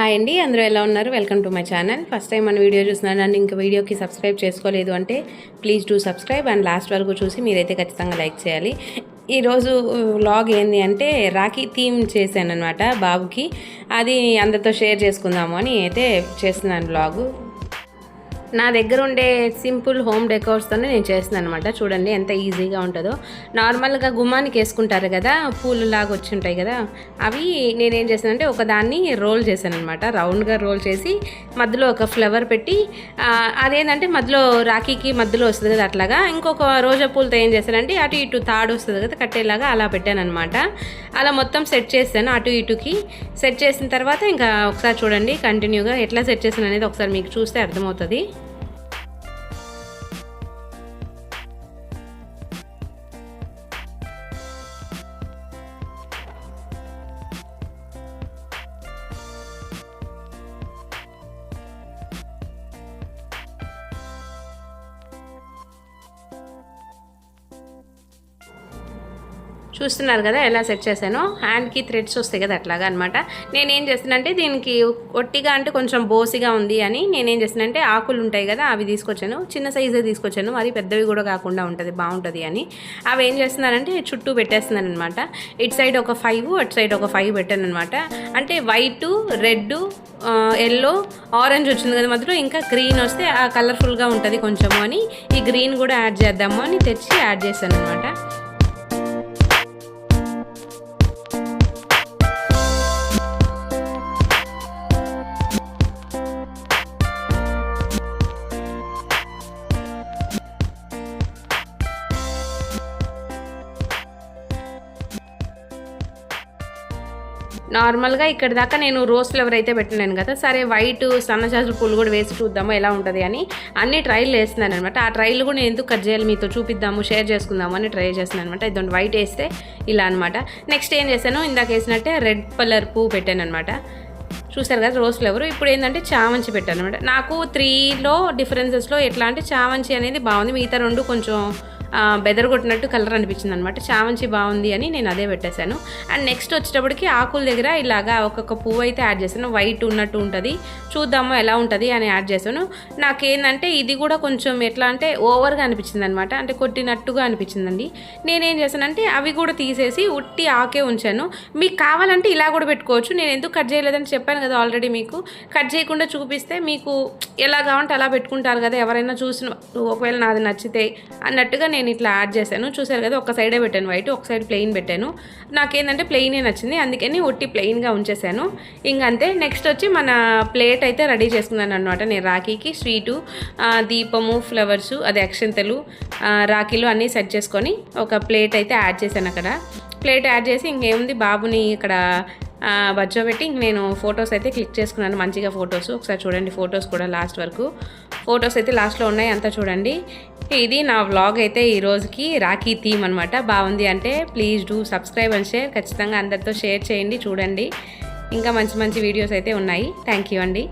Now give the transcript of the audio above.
Hi అండి, అందరూ ఎలా ఉన్నారు? Welcome to my channel. First time మన వీడియో చూస్తున్నాను అండ్ ఇంకా వీడియోకి సబ్స్క్రైబ్ చేసుకోలేదు అంటే please do subscribe and last వరకు చూసి మీరైతే ఖచ్చితంగా లైక్ చేయాలి. ఈరోజు వ్లాగ్ ఏంది అంటే రాఖీ థీమ్ చేశాను అనమాట బాబుకి. అది అందరితో షేర్ చేసుకుందాము అని అయితే చేస్తున్నాను వ్లాగు. నా దగ్గర ఉండే సింపుల్ హోమ్ డెకోర్స్తోనే నేను చేస్తున్నాను అనమాట. చూడండి ఎంత ఈజీగా ఉంటుందో. నార్మల్గా గుమ్మానికి వేసుకుంటారు కదా, పూలు లాగా వచ్చి ఉంటాయి కదా, అవి నేనేం చేశానంటే ఒకదాన్ని రోల్ చేశాను అనమాట. రౌండ్గా రోల్ చేసి మధ్యలో ఒక ఫ్లవర్ పెట్టి, అదేంటంటే మధ్యలో రాఖీకి మధ్యలో వస్తుంది కదా అట్లాగా. ఇంకొక రోజా పూలతో ఏం చేశానంటే అటు ఇటు తాడు వస్తుంది కదా కట్టేలాగా, అలా పెట్టాను అనమాట. అలా మొత్తం సెట్ చేశాను అటు ఇటుకి. సెట్ చేసిన తర్వాత ఇంకా ఒకసారి చూడండి కంటిన్యూగా ఎట్లా సెట్ చేశాను అనేది ఒకసారి మీకు చూస్తే అర్థమవుతుంది. చూస్తున్నారు కదా ఎలా సెట్ చేశానో. హ్యాండ్కి థ్రెడ్స్ వస్తాయి కదా అట్లాగా అనమాట. నేనేం చేస్తానంటే దీనికి ఒట్టిగా అంటే కొంచెం బోసిగా ఉంది అని నేనేం చేస్తానంటే ఆకులు ఉంటాయి కదా అవి తీసుకొచ్చాను. చిన్న సైజే తీసుకొచ్చాను, అది పెద్దవి కూడా కాకుండా ఉంటుంది, బాగుంటుంది అని. అవి ఏం చేస్తున్నానంటే చుట్టూ పెట్టేస్తున్నాను అనమాట. ఇటు సైడ్ ఒక 5, అటు సైడ్ ఒక 5 పెట్టాను అనమాట. అంటే వైటు, రెడ్, ఎల్లో, ఆరెంజ్ వచ్చింది కదా మధ్యలో, ఇంకా గ్రీన్ వస్తే ఆ కలర్ఫుల్గా ఉంటుంది కొంచెము అని ఈ గ్రీన్ కూడా యాడ్ చేద్దాము అని తెచ్చి యాడ్ చేశాను అనమాట. నార్మల్గా ఇక్కడ దాకా నేను రోజ్ ఫ్లవర్ అయితే పెట్టలేను కదా, సరే వైట్ సన్నజాజుల పూలు కూడా వేసి చూద్దాము ఎలా ఉంటుంది అని అన్ని ట్రైలు వేస్తున్నాను అనమాట. ఆ ట్రైలు కూడా నేను ఎందుకు కట్ చేయాలి, మీతో చూపిద్దాము, షేర్ చేసుకుందాము అని ట్రై చేస్తున్నాను అనమాట. ఇదంతా వైట్ వేస్తే ఇలా అనమాట. నెక్స్ట్ ఏం చేశాను, ఇందాక వేసినట్టే రెడ్ కలర్ పువ్వు పెట్టాను అనమాట. చూసారు కదా రోజ్ ఫ్లవర్. ఇప్పుడు ఏంటంటే చామంచి పెట్టాను అనమాట. నాకు 3లో డిఫరెన్సెస్లో ఎట్లా అంటే చామంచి అనేది బాగుంది, మిగతా 2 కొంచెం బెదరగొట్టినట్టు కలర్ అనిపించింది అనమాట. చామంచి బాగుంది అని నేను అదే పెట్టేశాను. అండ్ నెక్స్ట్ వచ్చేటప్పటికి ఆకుల దగ్గర ఇలాగా ఒక్కొక్క పువ్వు అయితే యాడ్ చేశాను. వైట్ ఉన్నట్టు ఉంటుంది, చూద్దాము ఎలా ఉంటుంది అని యాడ్ చేశాను. నాకేంటంటే ఇది కూడా కొంచెం ఎట్లా అంటే ఓవర్గా అనిపించింది అనమాట, అంటే కొట్టినట్టుగా అనిపించిందండి. నేనేం చేశానంటే అవి కూడా తీసేసి ఉట్టి ఆకే ఉంచాను. మీకు కావాలంటే ఇలా కూడా పెట్టుకోవచ్చు. నేను ఎందుకు కట్ చేయలేదని చెప్పాను కదా ఆల్రెడీ. మీకు కట్ చేయకుండా చూపిస్తే మీకు ఎలా కావాలంటే అలా పెట్టుకుంటారు కదా ఎవరైనా చూసిన, ఒకవేళ నాది నచ్చితే అన్నట్టుగా నేను ఇట్లా యాడ్ చేశాను. చూసారు కదా, ఒక సైడే పెట్టాను వైట్, ఒక సైడ్ ప్లెయిన్ పెట్టాను. నాకేంటంటే ప్లెయినే నచ్చింది, అందుకని ఒట్టి ప్లెయిన్గా ఉంచేసాను. ఇంకంతే. నెక్స్ట్ వచ్చి మన ప్లేట్ అయితే రెడీ చేసుకున్నాను అనమాట. నేను రాఖీకి స్వీటు, దీపము, ఫ్లవర్సు, అది అక్షంతలు, రాఖీలు అన్నీ సెట్ చేసుకొని ఒక ప్లేట్ అయితే యాడ్ చేశాను అక్కడ. ప్లేట్ యాడ్ చేసి ఇంకేముంది, బాబుని ఇక్కడ బజ్జోబెట్టి నేను ఫొటోస్ అయితే క్లిక్ చేసుకున్నాను, మంచిగా ఫొటోస్. ఒకసారి చూడండి ఫొటోస్ కూడా లాస్ట్ వరకు. ఫొటోస్ అయితే లాస్ట్లో ఉన్నాయి, అంతా చూడండి. ఇది నా వ్లాగ్ అయితే ఈ రోజుకి రాఖీ థీమ్ అనమాట. బాగుంది అంటే please do subscribe and share. ఖచ్చితంగా అందరితో షేర్ చేయండి, చూడండి. ఇంకా మంచి మంచి వీడియోస్ అయితే ఉన్నాయి. థ్యాంక్ యూ అండి.